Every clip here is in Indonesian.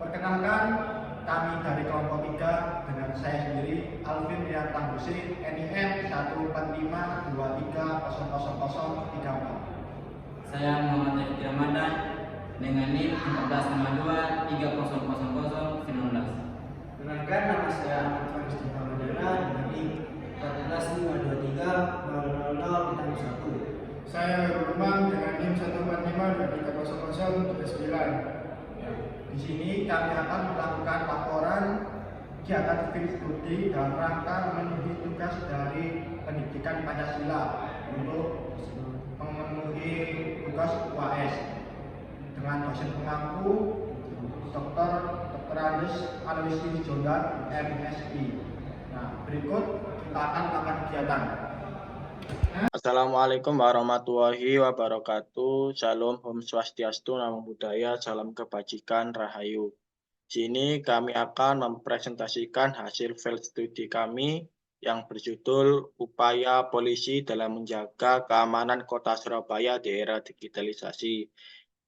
Perkenalkan, kami dari kelompok 3 dengan saya sendiri, Alvin Riantambusi, NIM 14523000034. Saya Muhammad Rifki Ramadan dengan NIM 1452300019. Perkenalkan, nama saya Ahmad Faris Ramadana dengan NIM 145230001. Saya Rumang dengan NIM 145230039. Di sini kami akan melakukan laporan kegiatan studi dalam rangka memenuhi tugas dari pendidikan Pancasila untuk memenuhi tugas UAS dengan dosen pengampu Dr. Andes Aloysius Jondar, MSI. Nah, berikut kita akan melakukan kegiatan. Assalamualaikum warahmatullahi wabarakatuh. Salam Om Swastiastu, Namo Buddhaya, salam kebajikan, Rahayu. Sini kami akan mempresentasikan hasil field studi kami yang berjudul Upaya Polisi dalam Menjaga Keamanan Kota Surabaya di Era Digitalisasi,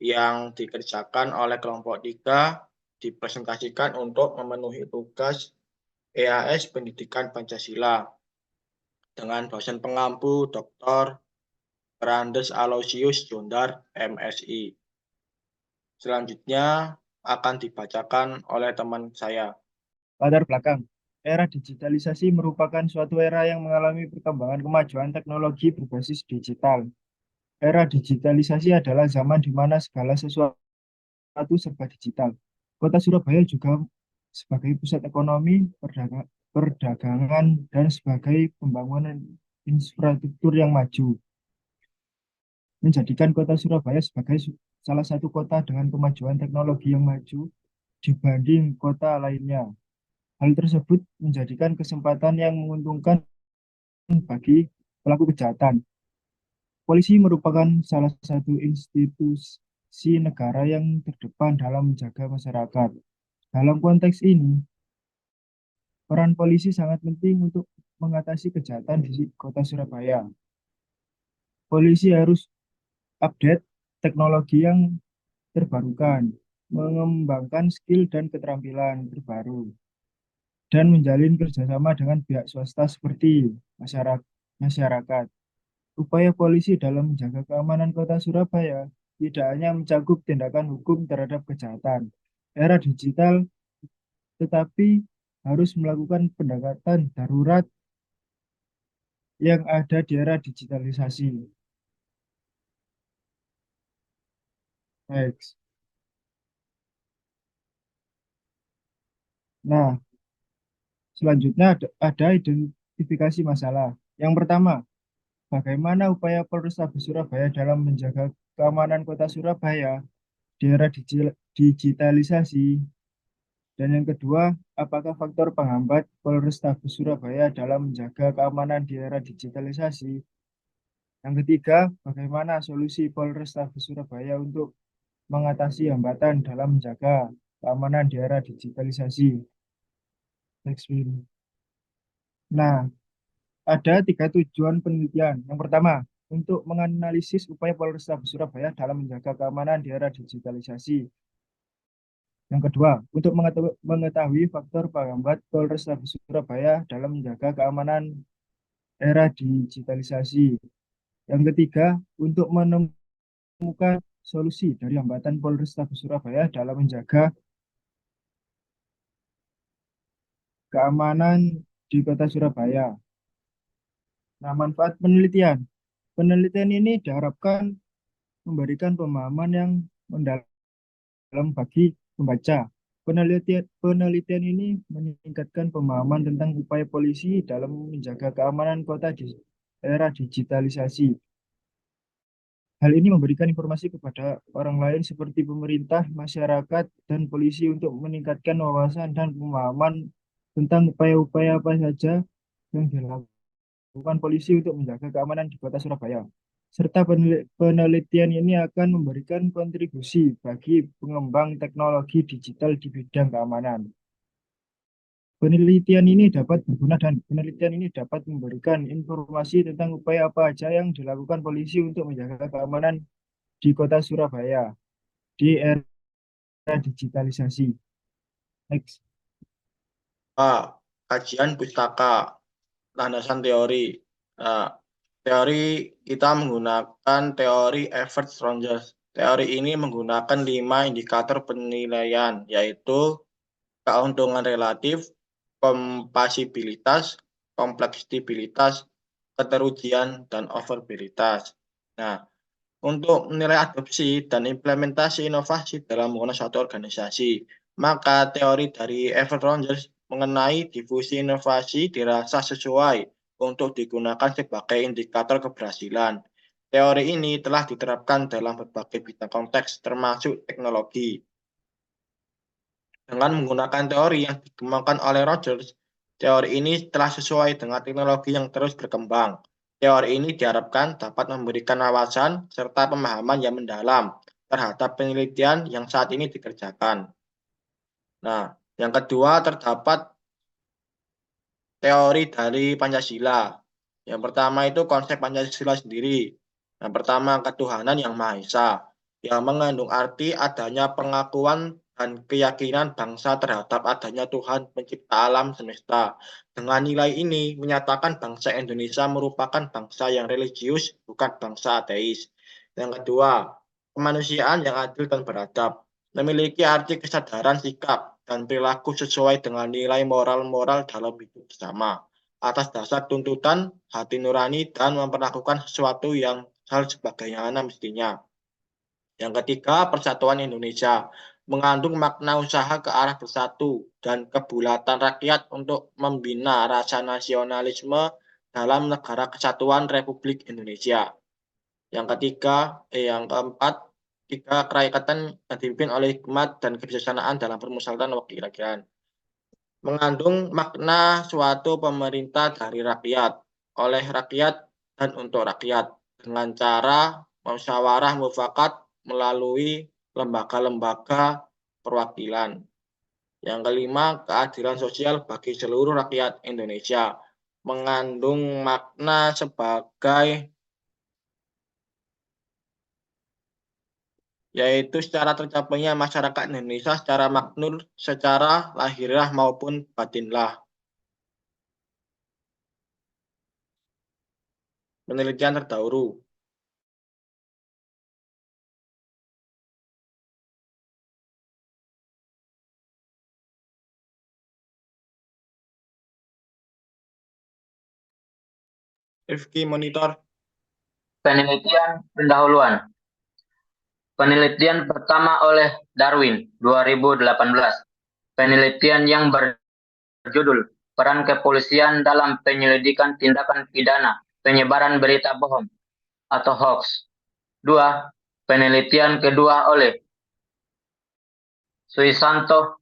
yang dikerjakan oleh kelompok 3, dipresentasikan untuk memenuhi tugas EAS Pendidikan Pancasila dengan dosen pengampu Dr. Andes Aloysius Jondar, MSI. Selanjutnya akan dibacakan oleh teman saya. Latar belakang. Era digitalisasi merupakan suatu era yang mengalami perkembangan kemajuan teknologi berbasis digital. Era digitalisasi adalah zaman di mana segala sesuatu serba digital. Kota Surabaya juga sebagai pusat ekonomi, perdagangan, dan sebagai pembangunan infrastruktur yang maju, menjadikan kota Surabaya sebagai salah satu kota dengan kemajuan teknologi yang maju dibanding kota lainnya. Hal tersebut menjadikan kesempatan yang menguntungkan bagi pelaku kejahatan. Polisi merupakan salah satu institusi negara yang terdepan dalam menjaga masyarakat. Dalam konteks ini, peran polisi sangat penting untuk mengatasi kejahatan di kota Surabaya. Polisi harus update teknologi yang terbarukan, mengembangkan skill dan keterampilan terbaru, dan menjalin kerjasama dengan pihak swasta seperti masyarakat. Upaya polisi dalam menjaga keamanan kota Surabaya tidak hanya mencakup tindakan hukum terhadap kejahatan era digital, tetapi harus melakukan pendekatan darurat yang ada di era digitalisasi. Next. Nah, selanjutnya ada identifikasi masalah. Yang pertama, bagaimana upaya Polrestabes Surabaya dalam menjaga keamanan kota Surabaya di era digitalisasi? Dan yang kedua, apakah faktor penghambat Polrestabes Surabaya dalam menjaga keamanan di era digitalisasi? Yang ketiga, bagaimana solusi Polrestabes Surabaya untuk mengatasi hambatan dalam menjaga keamanan di era digitalisasi? Next film. Nah, ada 3 tujuan penelitian. Yang pertama, untuk menganalisis upaya Polrestabes Surabaya dalam menjaga keamanan di era digitalisasi. Yang kedua, untuk mengetahui faktor penghambat Polrestabes Surabaya dalam menjaga keamanan era digitalisasi. Yang ketiga, untuk menemukan solusi dari hambatan Polrestabes Surabaya dalam menjaga keamanan di kota Surabaya. Nah, manfaat penelitian. Penelitian ini diharapkan memberikan pemahaman yang mendalam bagi pembaca. Penelitian ini meningkatkan pemahaman tentang upaya polisi dalam menjaga keamanan kota di era digitalisasi. Hal ini memberikan informasi kepada orang lain seperti pemerintah, masyarakat, dan polisi untuk meningkatkan wawasan dan pemahaman tentang upaya-upaya apa saja yang dilakukan polisi untuk menjaga keamanan di kota Surabaya. Serta penelitian ini akan memberikan kontribusi bagi pengembang teknologi digital di bidang keamanan. Penelitian ini dapat memberikan informasi tentang upaya apa saja yang dilakukan polisi untuk menjaga keamanan di kota Surabaya di era digitalisasi. Next. A. Kajian pustaka, landasan teori. Nah, teori kita menggunakan teori Everett-Rogers. Teori ini menggunakan 5 indikator penilaian, yaitu keuntungan relatif, kompasibilitas, kompleksibilitas, keterujian, dan overabilitas. Nah, untuk menilai adopsi dan implementasi inovasi dalam menggunakan suatu organisasi, maka teori dari Everett-Rogers mengenai difusi inovasi dirasa sesuai untuk digunakan sebagai indikator keberhasilan. Teori ini telah diterapkan dalam berbagai bidang konteks, termasuk teknologi. Dengan menggunakan teori yang dikembangkan oleh Rogers, teori ini telah sesuai dengan teknologi yang terus berkembang. Teori ini diharapkan dapat memberikan wawasan serta pemahaman yang mendalam terhadap penelitian yang saat ini dikerjakan. Nah, yang kedua terdapat teori dari Pancasila. Yang pertama itu konsep Pancasila sendiri. Yang pertama, ketuhanan yang Maha Esa, yang mengandung arti adanya pengakuan dan keyakinan bangsa terhadap adanya Tuhan pencipta alam semesta. Dengan nilai ini menyatakan bangsa Indonesia merupakan bangsa yang religius, bukan bangsa ateis. Yang kedua, kemanusiaan yang adil dan beradab, memiliki arti kesadaran sikap dan perilaku sesuai dengan nilai moral-moral dalam hidup bersama, atas dasar tuntutan hati nurani dan memperlakukan sesuatu yang hal sebagaimana mestinya. Yang ketiga, persatuan Indonesia mengandung makna usaha ke arah bersatu dan kebulatan rakyat untuk membina rasa nasionalisme dalam negara kesatuan Republik Indonesia. Yang keempat, tiga kerakyatan yang dipimpin oleh hikmat dan kebijaksanaan dalam permusyawaratan wakil-rakyat. Mengandung makna suatu pemerintah dari rakyat, oleh rakyat, dan untuk rakyat, dengan cara musyawarah mufakat melalui lembaga-lembaga perwakilan. Yang kelima, keadilan sosial bagi seluruh rakyat Indonesia, mengandung makna sebagai yaitu secara tercapainya masyarakat Indonesia secara makmur, secara lahiriah maupun batinlah. Penelitian terdahulu. Rifki monitor. Penelitian pendahuluan. Penelitian pertama oleh Darwin, 2018. Penelitian yang berjudul Peran Kepolisian dalam Penyelidikan Tindakan Pidana Penyebaran Berita Bohong atau Hoax. 2. Penelitian kedua oleh Suisanto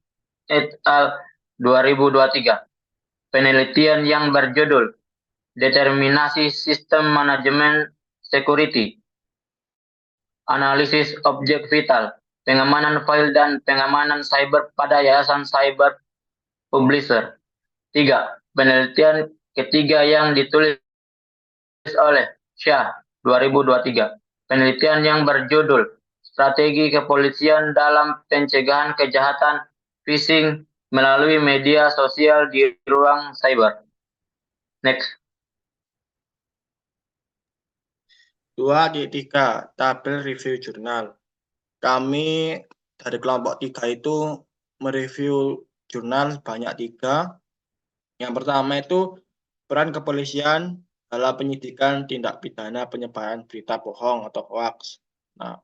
et al. 2023. Penelitian yang berjudul Determinasi Sistem Manajemen Security, Analisis Objek Vital, Pengamanan File dan Pengamanan Cyber pada Yayasan Cyber Publisher. 3. Penelitian ketiga yang ditulis oleh Shah, 2023. Penelitian yang berjudul Strategi Kepolisian dalam Pencegahan Kejahatan Phishing melalui Media Sosial di Ruang Cyber. Next. 2.3 tabel review jurnal. Kami dari kelompok 3 itu mereview jurnal banyak 3. Yang pertama itu peran kepolisian dalam penyidikan tindak pidana penyebaran berita bohong atau hoax. Nah,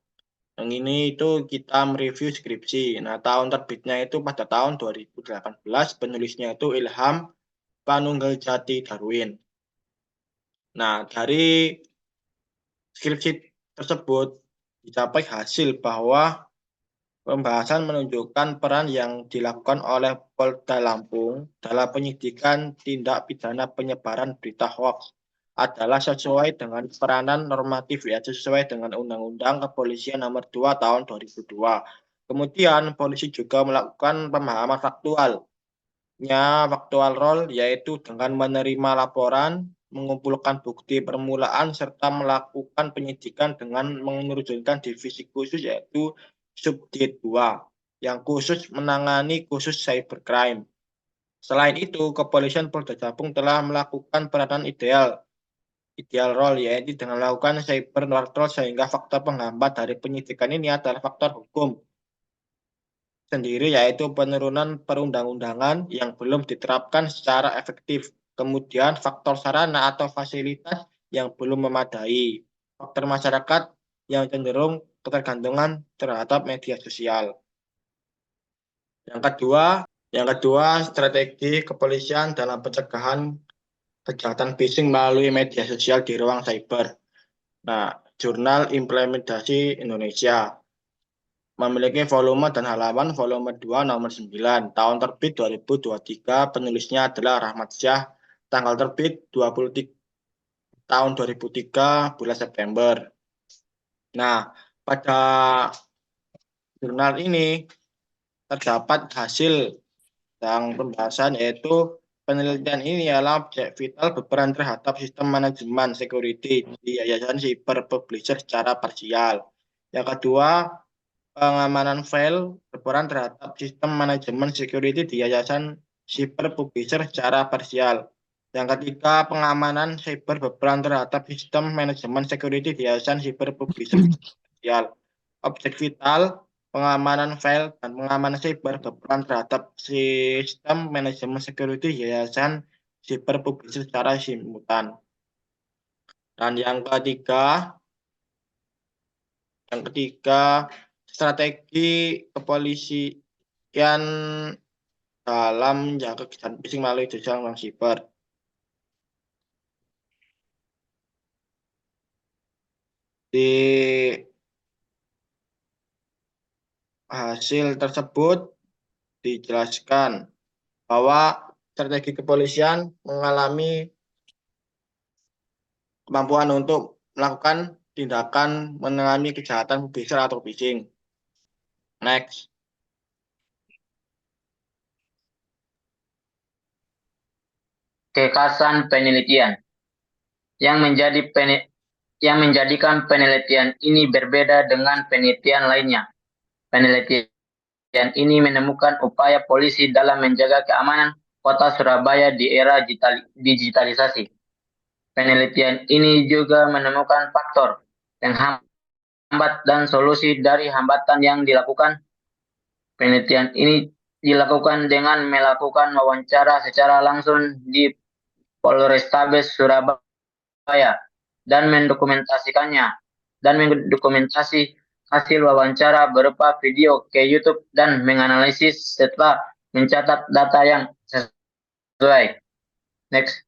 yang ini itu kita mereview skripsi. Nah, tahun terbitnya itu pada tahun 2018, penulisnya itu Ilham Panunggaljati Darwin. Nah, dari skripsi tersebut dicapai hasil bahwa pembahasan menunjukkan peran yang dilakukan oleh Polda Lampung dalam penyidikan tindak pidana penyebaran berita hoax adalah sesuai dengan peranan normatif sesuai dengan Undang-Undang Kepolisian Nomor 2 Tahun 2002. Kemudian polisi juga melakukan pemahaman faktual role yaitu dengan menerima laporan, mengumpulkan bukti permulaan, serta melakukan penyidikan dengan menerjunkan divisi khusus yaitu Subdit 2. yang khusus menangani khusus cybercrime. Selain itu, kepolisian Polda Lampung telah melakukan peranan ideal role, yaitu dengan melakukan cyber patrol sehingga faktor penghambat dari penyidikan ini adalah faktor hukum sendiri, yaitu penurunan perundang-undangan yang belum diterapkan secara efektif. Kemudian faktor sarana atau fasilitas yang belum memadai. Faktor masyarakat yang cenderung ketergantungan terhadap media sosial. Yang kedua, strategi kepolisian dalam pencegahan kejahatan phishing melalui media sosial di ruang cyber. Nah, Jurnal Implementasi Indonesia memiliki volume dan halaman volume 2 nomor 9, tahun terbit 2023, penulisnya adalah Rahmat Syah, tanggal terbit 23 tahun 2003, bulan September. Nah, pada jurnal ini terdapat hasil yang pembahasan, yaitu penelitian ini adalah objek vital berperan terhadap sistem manajemen security di Yayasan Cyber Publisher secara parsial. Yang kedua, pengamanan file berperan terhadap sistem manajemen security di Yayasan Cyber Publisher secara parsial. Yang ketiga, pengamanan cyber berperan terhadap sistem manajemen security di Yayasan Cyber Publisher secara parsial. Objek vital, pengamanan file, dan pengamanan cyber berperan terhadap sistem manajemen security Yayasan Cyber Publisher secara simultan. Dan yang ketiga, strategi kepolisian dalam menjaga kejahatan phishing melalui jasa ruang siber. Di hasil tersebut dijelaskan bahwa strategi kepolisian mengalami kemampuan untuk melakukan tindakan menangani kejahatan publisher atau phishing. Next. Kekasan penelitian yang menjadikan penelitian ini berbeda dengan penelitian lainnya. Penelitian ini menemukan upaya polisi dalam menjaga keamanan kota Surabaya di era digitalisasi. Penelitian ini juga menemukan faktor penghambat dan solusi dari hambatan yang dilakukan. Penelitian ini dilakukan dengan melakukan wawancara secara langsung di Polrestabes Surabaya dan mendokumentasi hasil wawancara berupa video ke YouTube dan menganalisis setelah mencatat data yang sesuai. Next.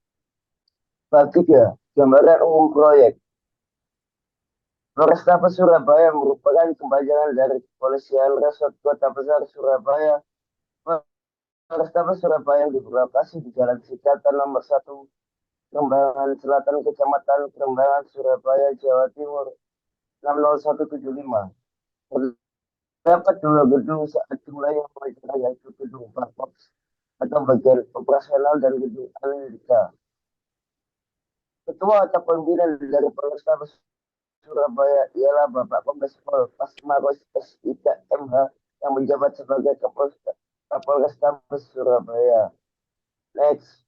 Bab 3. Gambaran umum proyek. Polrestabes Surabaya merupakan kepanjangan dari Kepolisian Resort Kota Besar Surabaya. Polrestabes Surabaya yang berlokasi di Jalan Sikatan nomor 1, Kerembangan Selatan, Kecamatan Kerembangan, Surabaya, Jawa Timur, 60175. Terdapat 2 gedung saat jumlahnya wawancara, yaitu gedung Parkops atau bagian operasional dan gedung analika. Ketua atau pimpinan dari Polrestabes Surabaya ialah Bapak Kombes Pol Pasmaros SIK MH yang menjabat sebagai Kapolrestabes Surabaya. Next.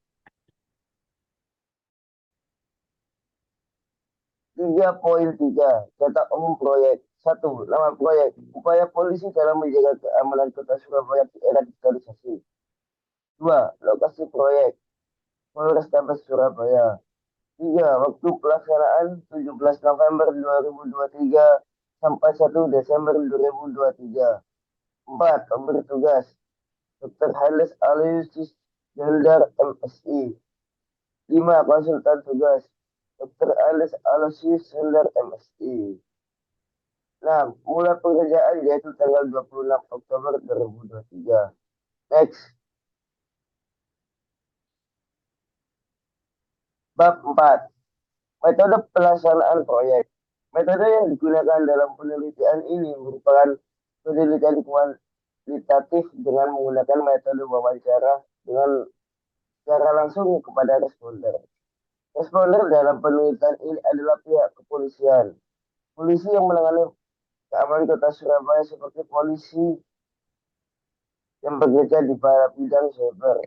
3.3 Data umum proyek. 1. Nama proyek. Upaya polisi dalam menjaga keamanan kota Surabaya di era digitalisasi. 2. Lokasi proyek. Polrestabes Surabaya. 3. Waktu pelaksanaan 17 November 2023 sampai 1 Desember 2023. 4. Pemberi tugas Dr. Halis Aloysius Jeldar MSI. 5. Konsultan tugas Dr. Halis Aloysius Jeldar MSI. 6. Mulai pekerjaan yaitu tanggal 26 Oktober 2023. Next. Bab 4. Metode pelaksanaan proyek. Metode yang digunakan dalam penelitian ini merupakan penelitian kuantitatif dengan menggunakan metode wawancara dengan secara langsung kepada responden. Responden dalam penelitian ini adalah pihak kepolisian. Polisi yang menangani keamanan kota Surabaya seperti polisi yang bekerja di bidang cyber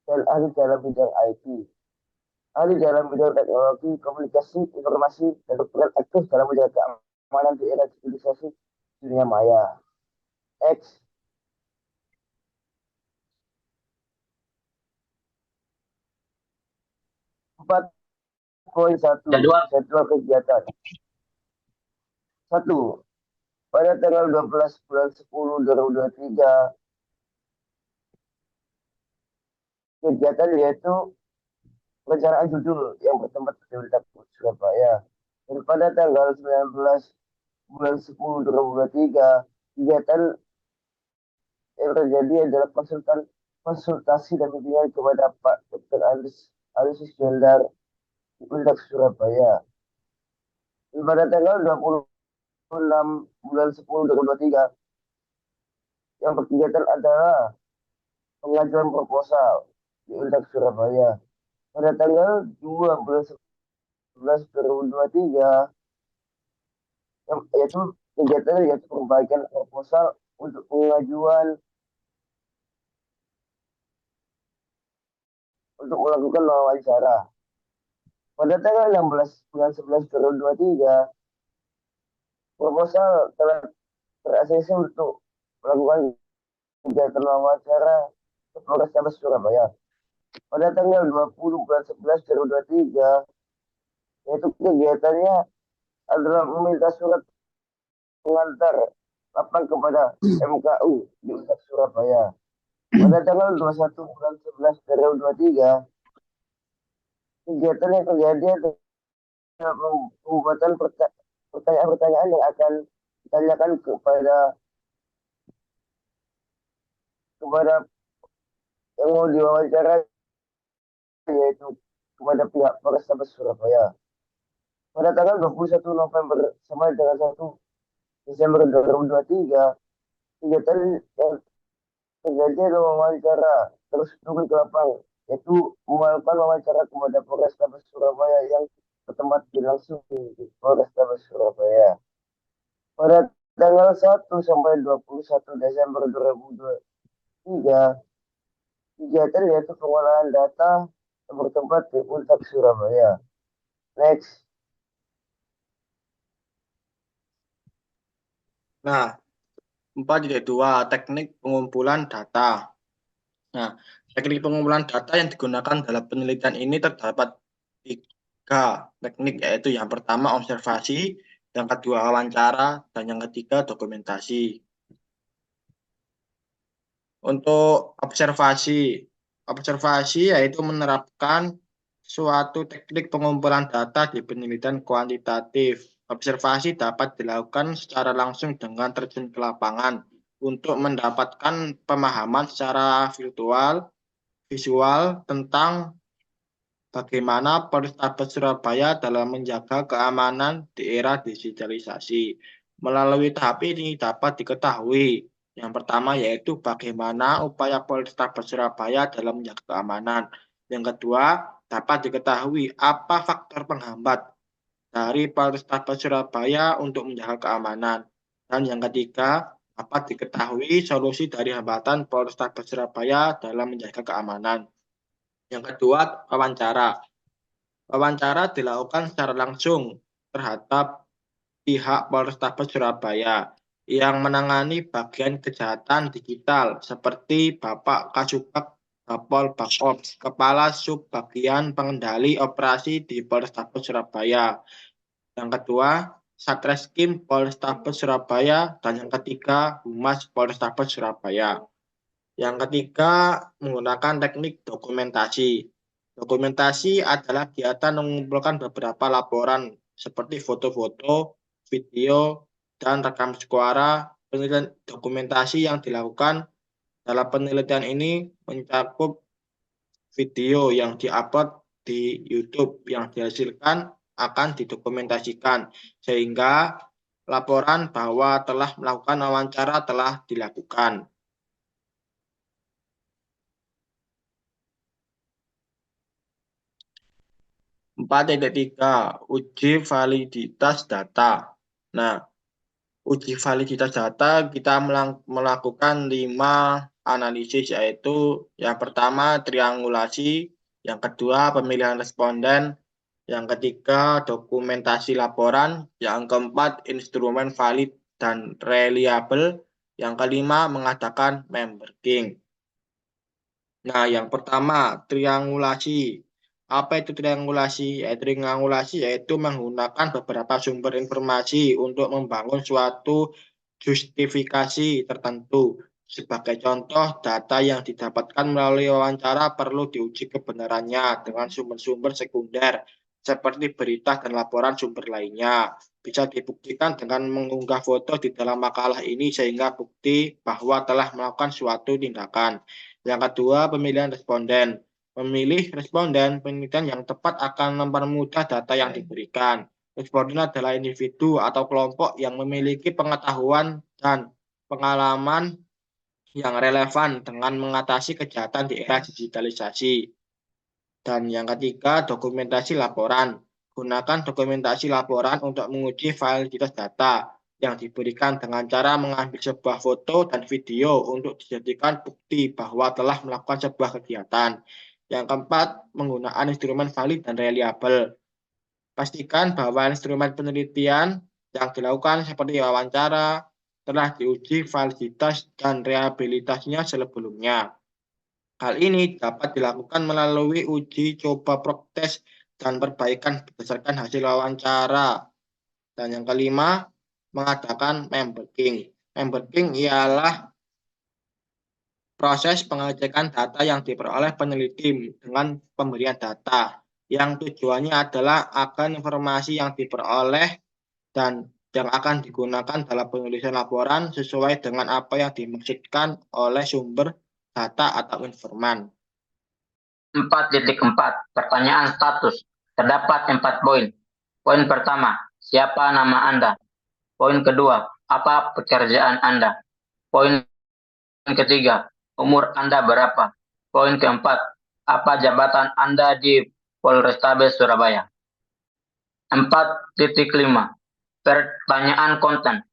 dan ahli dalam bidang IT. Ahli dalam bidang teknologi, komunikasi, informasi, dan berperan aktif dalam menjaga keamanan di era digitalisasi dunia maya. X. 4.1 Jadwal. Jadwal kegiatan. 1. Pada tanggal 12 bulan 10 2023, kegiatan yaitu perencanaan judul yang bertempat di Universitas Surabaya. Dan pada tanggal 19 bulan 10 2023, kegiatan yang terjadi adalah konsultasi dan bimbingan kepada Pak Dr. Alisis Jendar Universitas Surabaya. Dan pada tanggal 26 bulan 10 2023, yang berkegiatan adalah pengajuan proposal di Universitas Surabaya. Pada tanggal 2 bulan 11 2023, yaitu kegiatan yaitu perbaikan proposal untuk pengajuan untuk melakukan wawancara. Pada tanggal 16 bulan 11 2023, proposal telah ter-ACC untuk melakukan kegiatan wawancara ke Polrestabes Surabaya. Pada tanggal 20 bulan 11 2023, yaitu kegiatannya adalah meminta surat pengantar lapang kepada MKU di Universitas Surabaya. Pada tanggal 21 bulan 11 2023, kegiatan yang terjadi adalah pembuatan pertanyaan-pertanyaan yang akan ditanyakan kepada yang mau diwawancara, yaitu kepada pihak Polrestabes Surabaya. Pada tanggal 21 November sampai dengan 1 Desember 2023, kegiatan yang terjadi adalah wawancara terus turun ke lapang, yaitu melakukan wawancara kepada Polrestabes Surabaya yang bertempat langsung di Polrestabes Surabaya. Pada tanggal 1 sampai 21 Desember 2023, kegiatan yaitu pengolahan data yang bertempat di Untak Surabaya. Next. Nah, 4.2 teknik pengumpulan data. Nah, teknik pengumpulan data yang digunakan dalam penelitian ini terdapat 3 teknik, yaitu yang pertama observasi, yang kedua wawancara, dan yang ketiga dokumentasi. Untuk observasi yaitu menerapkan suatu teknik pengumpulan data di penelitian kuantitatif. Observasi dapat dilakukan secara langsung dengan terjun ke lapangan untuk mendapatkan pemahaman secara visual tentang bagaimana Polrestabes Surabaya dalam menjaga keamanan di era digitalisasi. Melalui tahap ini dapat diketahui yang pertama yaitu bagaimana upaya Polrestabes Surabaya dalam menjaga keamanan. Yang kedua, dapat diketahui apa faktor penghambat dari Polrestabes Surabaya untuk menjaga keamanan. Dan yang ketiga, dapat diketahui solusi dari hambatan Polrestabes Surabaya dalam menjaga keamanan. Yang kedua, wawancara. Wawancara dilakukan secara langsung terhadap pihak Polrestabes Surabaya yang menangani bagian kejahatan digital seperti Bapak Kasubag Bapol Bakops, Kepala Sub Bagian Pengendali Operasi di Polrestabes Surabaya. Yang kedua, Satreskrim Polrestabes Surabaya, dan yang ketiga, Humas Polrestabes Surabaya. Yang ketiga, menggunakan teknik dokumentasi. Dokumentasi adalah kegiatan mengumpulkan beberapa laporan seperti foto-foto, video, dan rekam suara. Penelitian dokumentasi yang dilakukan dalam penelitian ini mencakup video yang diupload di YouTube yang dihasilkan akan didokumentasikan sehingga laporan bahwa telah melakukan wawancara telah dilakukan. Empat tiga, uji validitas data. Nah, uji validitas data kita melakukan 5 analisis, yaitu yang pertama triangulasi, yang kedua pemilihan responden, yang ketiga dokumentasi laporan, yang keempat instrumen valid dan reliable, yang kelima mengadakan memberking. Nah, yang pertama triangulasi. Apa itu triangulasi? Triangulasi yaitu menggunakan beberapa sumber informasi untuk membangun suatu justifikasi tertentu. Sebagai contoh, data yang didapatkan melalui wawancara perlu diuji kebenarannya dengan sumber-sumber sekunder, seperti berita dan laporan sumber lainnya. Bisa dibuktikan dengan mengunggah foto di dalam makalah ini sehingga bukti bahwa telah melakukan suatu tindakan. Yang kedua, pemilihan responden. Memilih responden penelitian yang tepat akan mempermudah data yang diberikan. Responden adalah individu atau kelompok yang memiliki pengetahuan dan pengalaman yang relevan dengan mengatasi kejahatan di era digitalisasi. Dan yang ketiga, dokumentasi laporan. Gunakan dokumentasi laporan untuk menguji validitas data yang diberikan dengan cara mengambil sebuah foto dan video untuk dijadikan bukti bahwa telah melakukan sebuah kegiatan. Yang keempat, menggunakan instrumen valid dan reliable. Pastikan bahwa instrumen penelitian yang dilakukan seperti wawancara telah diuji validitas dan reliabilitasnya sebelumnya. Hal ini dapat dilakukan melalui uji coba proktes dan perbaikan berdasarkan hasil wawancara. Dan yang kelima, mengadakan memberking. Memberking ialah proses pengecekan data yang diperoleh peneliti dengan pemberian data, yang tujuannya adalah agar informasi yang diperoleh dan yang akan digunakan dalam penulisan laporan sesuai dengan apa yang dimaksudkan oleh sumber data atau informan. 4.4 Pertanyaan status. Terdapat 4 poin. Poin pertama, siapa nama Anda? Poin kedua, apa pekerjaan Anda? Poin ketiga, umur Anda berapa? Poin keempat, apa jabatan Anda di Polrestabes Surabaya? 4.5 Pertanyaan konten.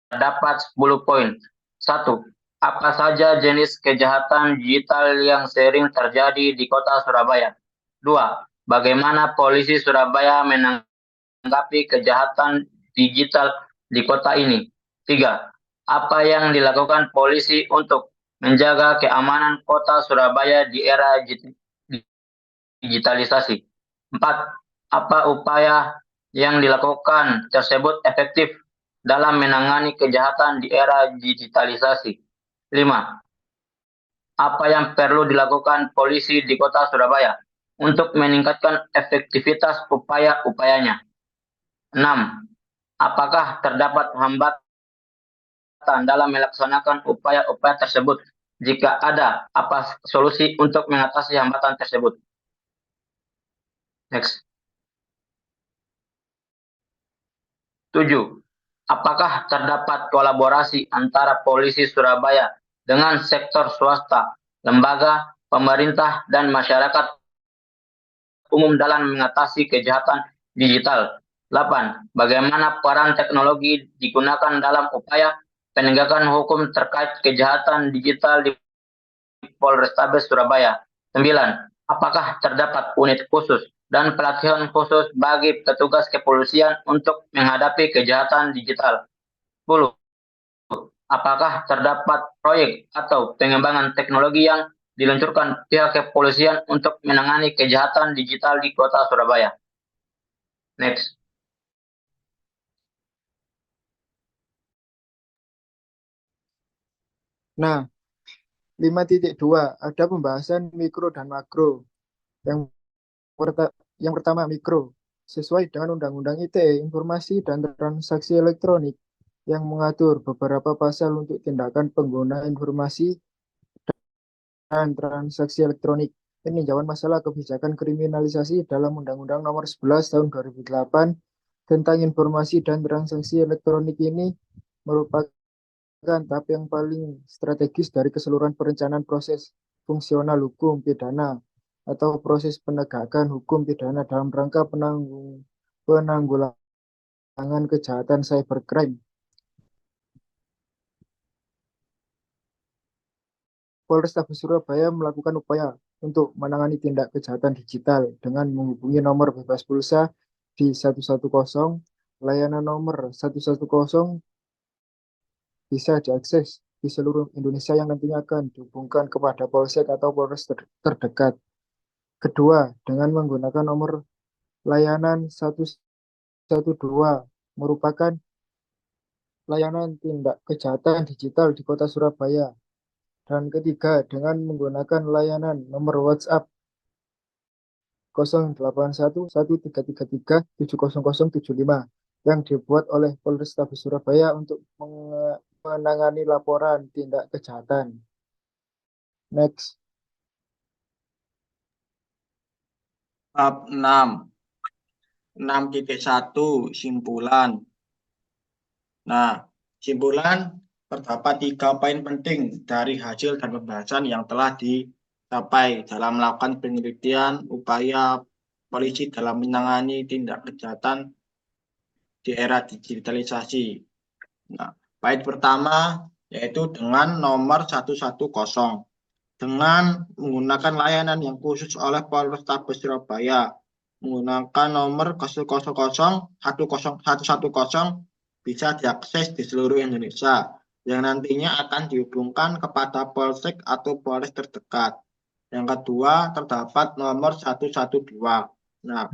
Terdapat 10 poin. 1. Apa saja jenis kejahatan digital yang sering terjadi di kota Surabaya? 2. Bagaimana polisi Surabaya menanggapi kejahatan digital di kota ini? 3. Apa yang dilakukan polisi untuk menjaga keamanan kota Surabaya di era digitalisasi? 4. Apa upaya yang dilakukan tersebut efektif dalam menangani kejahatan di era digitalisasi? 5. Apa yang perlu dilakukan polisi di kota Surabaya untuk meningkatkan efektivitas upaya-upayanya? 6. Apakah terdapat hambatan dalam melaksanakan upaya-upaya tersebut? Jika ada, apa solusi untuk mengatasi hambatan tersebut? Next. 7. Apakah terdapat kolaborasi antara polisi Surabaya dengan sektor swasta, lembaga, pemerintah, dan masyarakat umum dalam mengatasi kejahatan digital? 8. Bagaimana peran teknologi digunakan dalam upaya penegakan hukum terkait kejahatan digital di Polrestabes Surabaya? 9. Apakah terdapat unit khusus dan pelatihan khusus bagi petugas kepolisian untuk menghadapi kejahatan digital? 10. Apakah terdapat proyek atau pengembangan teknologi yang diluncurkan pihak kepolisian untuk menangani kejahatan digital di kota Surabaya? Next. Nah, 5.2 ada pembahasan mikro dan makro. Yang pertama mikro, sesuai dengan Undang-Undang ITE, informasi dan transaksi elektronik yang mengatur beberapa pasal untuk tindakan pengguna informasi dan transaksi elektronik. Peninjauan masalah kebijakan kriminalisasi dalam Undang-Undang Nomor 11 Tahun 2008 tentang informasi dan transaksi elektronik ini merupakan tahap yang paling strategis dari keseluruhan perencanaan proses fungsional hukum pidana atau proses penegakan hukum pidana dalam rangka penanggulangan kejahatan cybercrime. Polrestabes Surabaya melakukan upaya untuk menangani tindak kejahatan digital dengan menghubungi nomor bebas pulsa di 110. Layanan nomor 110 bisa diakses di seluruh Indonesia yang nantinya akan dihubungkan kepada polsek atau polres terdekat. Kedua, dengan menggunakan nomor layanan 112 merupakan layanan tindak kejahatan digital di Kota Surabaya. Dan ketiga, dengan menggunakan layanan nomor WhatsApp 081133370075 yang dibuat oleh Polrestabes Surabaya untuk menangani laporan tindak kejahatan. Next. Bab 6. 6.1 simpulan. Nah, simpulan terdapat 3 poin penting dari hasil dan pembahasan yang telah dicapai dalam melakukan penelitian upaya polisi dalam menangani tindak kejahatan di era digitalisasi. Nah, poin pertama yaitu dengan nomor 110. Dengan menggunakan layanan yang khusus oleh Polrestabes Surabaya, menggunakan nomor 110 bisa diakses di seluruh Indonesia, yang nantinya akan dihubungkan kepada polsek atau polres terdekat. Yang kedua, terdapat nomor 112. Nah,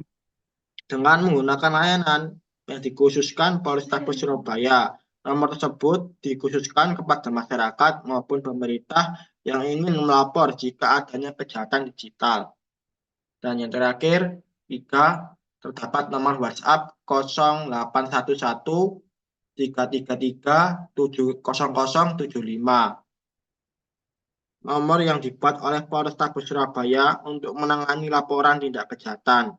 dengan menggunakan layanan yang dikhususkan Polrestabes Surabaya, nomor tersebut dikhususkan kepada masyarakat maupun pemerintah yang ingin melapor jika adanya kejahatan digital. Dan yang terakhir, 3, terdapat nomor WhatsApp 0811 333 70075. Nomor yang dibuat oleh Polrestabes Surabaya untuk menangani laporan tindak kejahatan.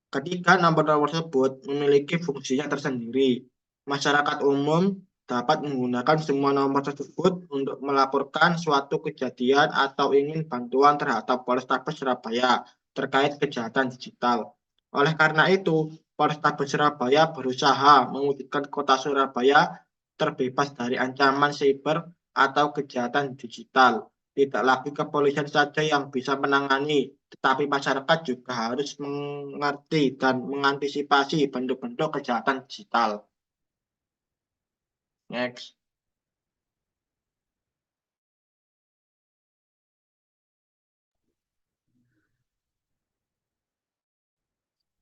Ketiga nomor tersebut memiliki fungsinya tersendiri. Masyarakat umum dapat menggunakan semua nomor tersebut untuk melaporkan suatu kejadian atau ingin bantuan terhadap Polrestabes Surabaya terkait kejahatan digital. Oleh karena itu, Polrestabes Surabaya berusaha mewujudkan Kota Surabaya terbebas dari ancaman siber atau kejahatan digital. Tidak lagi kepolisian saja yang bisa menangani, tetapi masyarakat juga harus mengerti dan mengantisipasi bentuk-bentuk kejahatan digital. Next.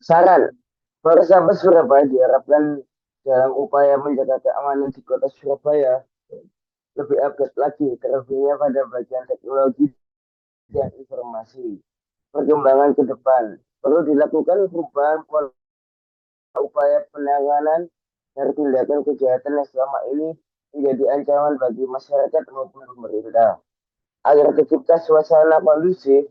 Saran, Polrestabes Surabaya diharapkan dalam upaya menjaga keamanan di Kota Surabaya lebih update lagi terlebihnya pada bagian teknologi dan informasi. Perkembangan ke depan perlu dilakukan perubahan pola upaya penanganan dari tindakan kejahatan yang selama ini menjadi ancaman bagi masyarakat maupun pemerintah. Agar tercipta suasana kondusif,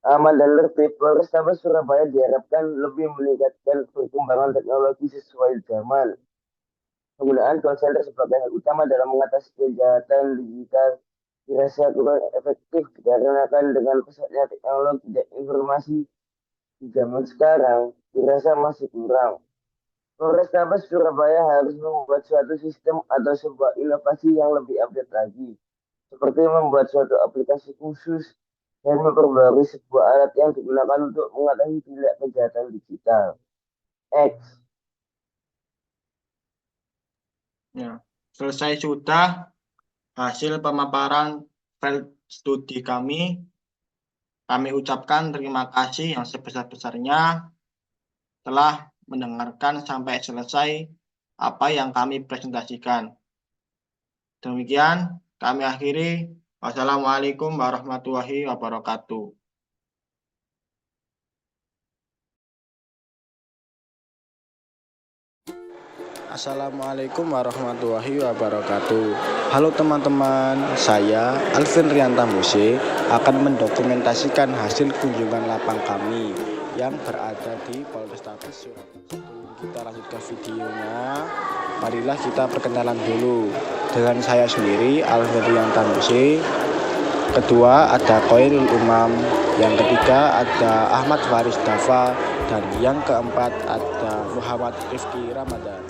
aman dan tertib, Polrestabes Surabaya diharapkan lebih meningkatkan perkembangan teknologi sesuai zaman. Penggunaan call center sebagai hal utama dalam mengatasi kejahatan digital dirasa kurang efektif dikarenakan dengan pesatnya teknologi dan informasi di zaman sekarang dirasa masih kurang. Polrestabes Surabaya harus membuat suatu sistem atau sebuah inovasi yang lebih update lagi, seperti membuat suatu aplikasi khusus dan memperbarui sebuah alat yang digunakan untuk mengatasi tindak kejahatan digital. X. Ya, selesai sudah hasil pemaparan field studi kami. Kami ucapkan terima kasih yang sebesar-besarnya telah mendengarkan sampai selesai apa yang kami presentasikan. Demikian kami akhiri. Wassalamualaikum warahmatullahi wabarakatuh. Assalamualaikum warahmatullahi wabarakatuh. Halo teman-teman, saya Alvin Riantamuse akan mendokumentasikan hasil kunjungan lapang kami yang berada di Polrestabes Surabaya. Sebelum kita lanjut ke videonya, marilah kita perkenalan dulu. Dengan saya sendiri, Alvin Riantamuse. Kedua ada Khairul Umam, yang ketiga ada Ahmad Faris Dafa, dan yang keempat ada Muhammad Rifki Ramadan.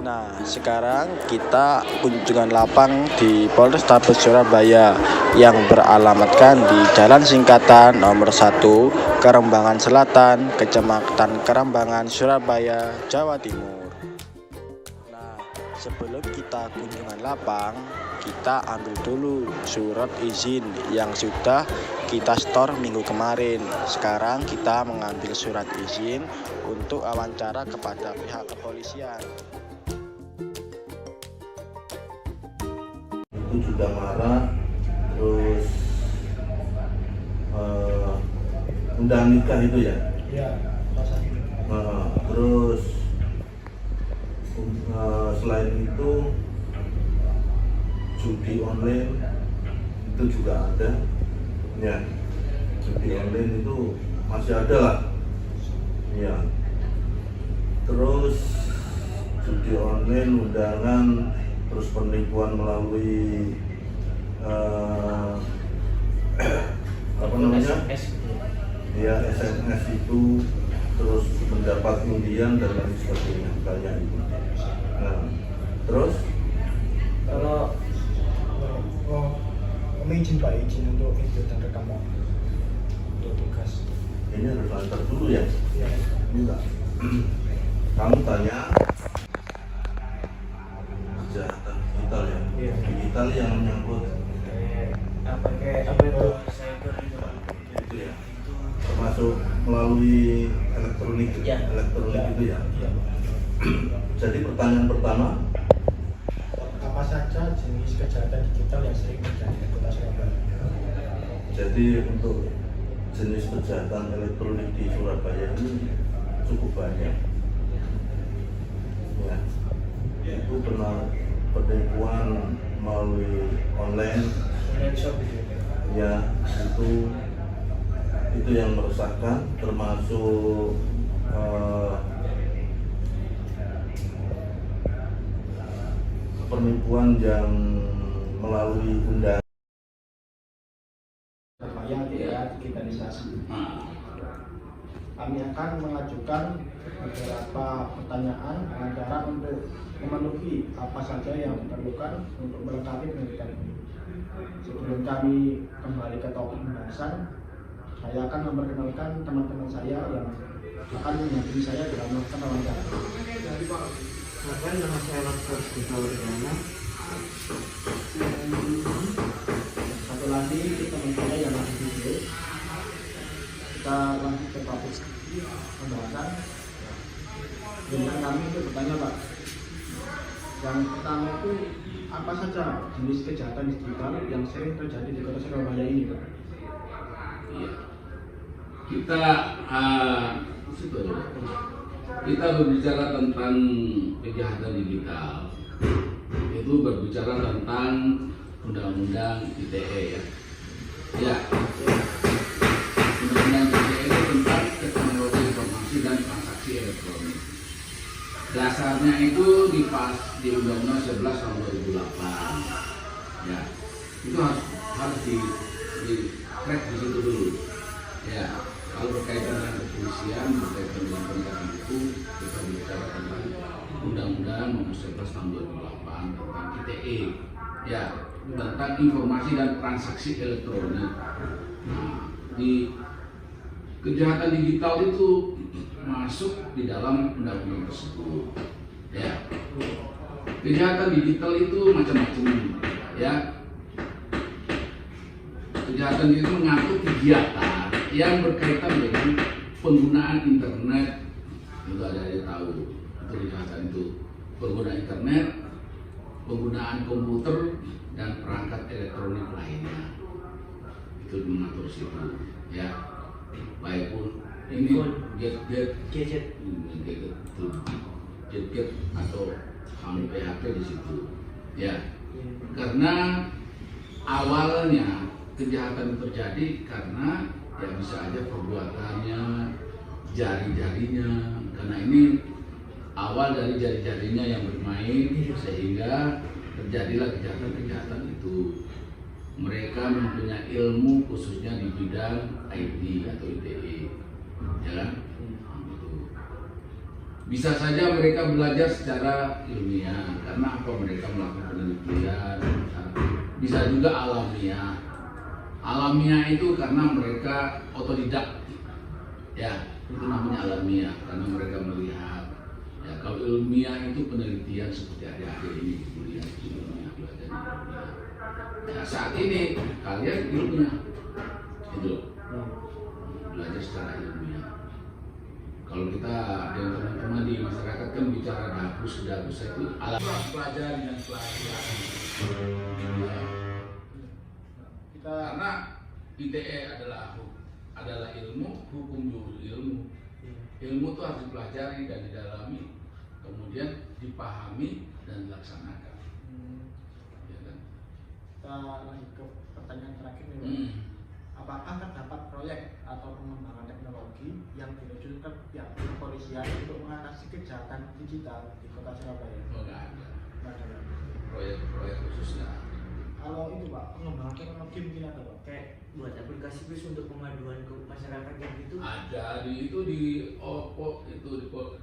Nah, sekarang kita kunjungan lapang di Polrestabes Surabaya yang beralamatkan di Jalan Singkatan nomor 1, Kerembangan Selatan, Kecamatan Kerembangan, Surabaya, Jawa Timur. Nah, sebelum kita kunjungan lapang, kita ambil dulu surat izin yang sudah kita store minggu kemarin. Sekarang kita mengambil surat izin untuk wawancara kepada pihak kepolisian. Itu juga marah, terus undang nikah itu ya? Iya, Terus selain itu judi online itu juga ada, ya. Judi online itu masih ada lah, ya. Terus judi online, undangan, terus penipuan melalui apa namanya? Ya, SMS itu, terus mendapat undian dan lain sebagainya, banyak itu. Nah, terus Kalau kami izin Pak, izin untuk video dan rekaman untuk tugas. ini harus lancar dulu ya. Iya. Enggak. Kamu tanya kejahatan digital ya. Iya. Digital yang menyangkut Apa itu cyber itu Pak? itu ya. Termasuk melalui elektronik, Ya. elektronik Ya. itu ya. Iya. Jadi pertanyaan pertama, Apa saja jenis kejahatan digital yang sering terjadi di Kota Surabaya? jadi untuk jenis kejahatan elektronik di Surabaya ini cukup banyak. Ya. Itu pernah penipuan melalui online, Online shop gitu. ya, itu yang meresahkan, termasuk penipuan yang melalui undangan. Surabaya tidak digitalisasi. Kami akan mengajukan beberapa pertanyaan wawancara untuk memenuhi apa saja yang diperlukan untuk melengkapi pendidikan ini. Sebelum kami kembali ke topik pembahasan, saya akan memperkenalkan teman-teman saya yang akan mendampingi saya dalam melakukan wawancara. Nama saya Dr. Kusnawardana. Satu lagi teman saya yang lagi video. Kita lanjut ke topik pembahasan. Dengan kami itu bertanya Pak, yang pertama itu apa saja jenis kejahatan digital yang sering terjadi di Kota Surabaya ini Pak? Iya. Kita berbicara tentang kejahatan digital, itu berbicara tentang undang-undang ITE ya. Ya. Undang-undang ITE itu tentang teknologi informasi dan transaksi elektronik. Dasarnya itu di Undang-Undang 11 tahun 2008. Ya. Itu harus di track di situ dulu. Ya. Kalau berkaitan dengan kepolisian, berkaitan dengan penegakan hukum, kita bicara tentang Undang-Undang Nomor 11 Tahun 2008 tentang ITE, ya, tentang informasi dan transaksi elektronik. Nah, di kejahatan digital itu masuk di dalam undang-undang tersebut. Ya, kejahatan digital itu macam-macam, ya. Kejahatan itu mengatur kegiatan yang berkaitan dengan penggunaan internet. Itu ada yang tahu itu kejahatan itu, penggunaan internet, penggunaan komputer dan perangkat elektronik lainnya. Itu mengatur situ, ya. Baik pun ini gadget atau HP di situ, ya. Karena awalnya kejahatan terjadi karena ya bisa aja perbuatannya, jari-jarinya, karena ini awal dari jari-jarinya yang bermain sehingga terjadilah kejahatan-kejahatan itu. Mereka mempunyai ilmu khususnya di bidang IT atau ITE, ya kan? Gitu. Bisa saja mereka belajar secara ilmiah karena apa, mereka melakukan penelitian. Bisa juga alamiah. Alamiah itu karena mereka otodidak, ya itu namanya alamiah karena mereka melihat. Ya kalau ilmiah itu penelitian seperti adik-adik ini di kuliah itu ilmiah, belajar ilmiah. Ya saat ini kalian ilmiah, itu belajar secara ilmiah. Kalau kita dengan teman-teman di masyarakat kan bicara dapus itu alat pelajari dan pelajaran. Karena ITE adalah ilmu, hukum juga ilmu. Ilmu itu harus dipelajari dan didalami, kemudian dipahami dan dilaksanakan. Ya kan? Kita lanjut ke pertanyaan terakhir nih, Pak. Apakah terdapat proyek atau pengembangan teknologi yang diluncurkan pihak kepolisian untuk mengatasi kejahatan digital di Kota Surabaya? Oh, nggak ada. Nggak ada. Proyek khususnya. Kalau itu Pak, pengembangan teknologi mungkin ada Pak? Kayak buat aplikasi khusus untuk pengaduan ke masyarakat yang gitu. Ada di Oppo itu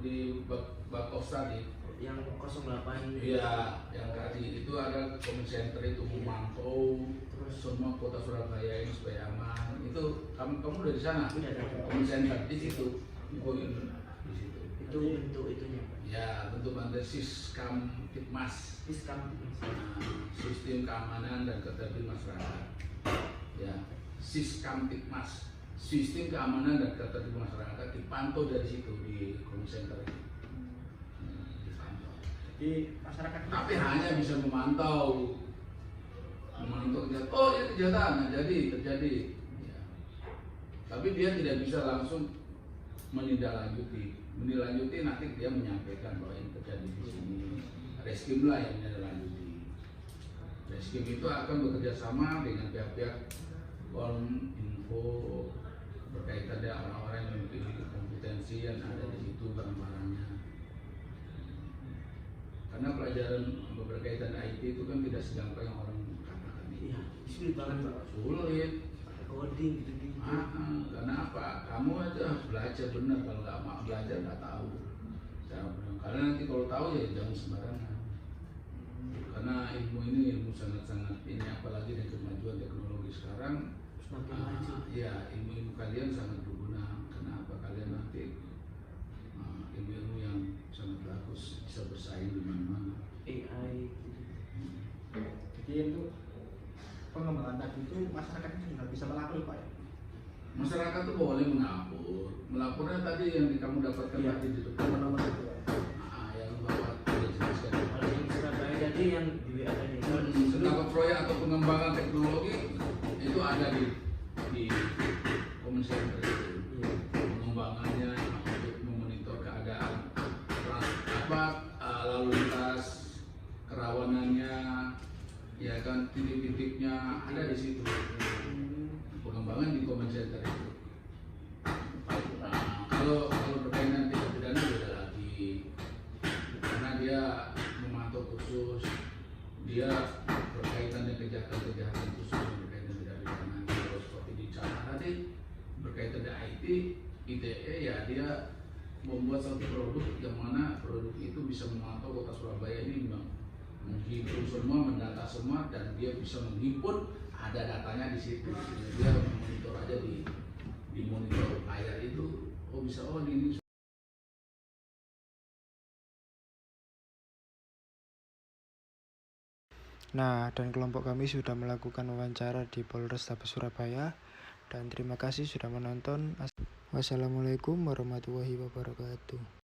di Bakausa di Yang 08. iya, yang tadi itu ada comment center itu memantau terus semua kota Surabaya ini supaya aman. Itu kamu dari sana? Udah ada. Comment center di situ. Di situ. Itu bentuk itunya, Pak. Ya, bentuk bantuan Siskam Tipmas. Sistem keamanan dan ketertiban masyarakat. Ya, Siskam Tipmas. Sistem keamanan dan ketertiban masyarakat dipantau dari situ di comment center itu. Jadi masyarakat Tapi hanya bisa memantau kejahatan. Oh, ini kejahatan, terjadi. Ya. Tapi dia tidak bisa langsung menindaklanjuti. Nanti dia menyampaikan bahwa ini terjadi di sini. Reskim lah yang menindaklanjuti. Reskim itu akan bekerja sama dengan pihak-pihak Kominfo berkaitan dengan orang-orang yang memiliki kompetensi yang ada di situ barang-barangnya. Karena pelajaran berkaitan IT itu kan tidak segampang yang orang katakan ini. Iya, sulit banget Pak. Sulit. Coding gitu-gitu. Karena apa? Kamu aja harus belajar benar. Kalau nggak mau belajar nggak tahu. Karena nanti kalau tahu ya jangan sembarangan. Karena ilmu ini ilmu sangat-sangat ini, apalagi dengan kemajuan teknologi sekarang. Semakin maju. Ya, ilmu kalian sangat berguna. Kenapa? Kalian nanti ilmu-ilmu yang sangat bagus bisa bersaing di mana-mana. AI. Jadi untuk pengembangan tadi itu masyarakat itu juga bisa melapor Pak ya? Masyarakat itu boleh melapornya tadi yang kamu dapatkan tadi di depan Nomor itu Pak. yang Bapak jelaskan. Kalau yang Surabaya tadi yang di WA tadi. Sedangkan proyek atau pengembangan teknologi itu ada di comment center itu. Pengembangannya untuk memonitor keadaan lalu lintas, kerawanannya, ya kan, titik-titiknya ada di situ. Pengembangan di comment center itu. Kalau berkaitan tindak pidana beda lagi, karena dia memantau khusus, dia berkaitan dengan kejahatan khusus yang berkaitan tindak pidana. Kalau seperti di Cana tadi berkaitan dengan IT, ITE ya dia membuat satu produk yang mana produk itu bisa memantau kota Surabaya ini menghitung semua, mendata semua, dan dia bisa menghimpun ada datanya di situ. Dia monitor aja di monitor layar itu, bisa ini. Nah, dan kelompok kami sudah melakukan wawancara di Polrestabes Surabaya. Dan terima kasih sudah menonton. Wassalamualaikum warahmatullahi wabarakatuh.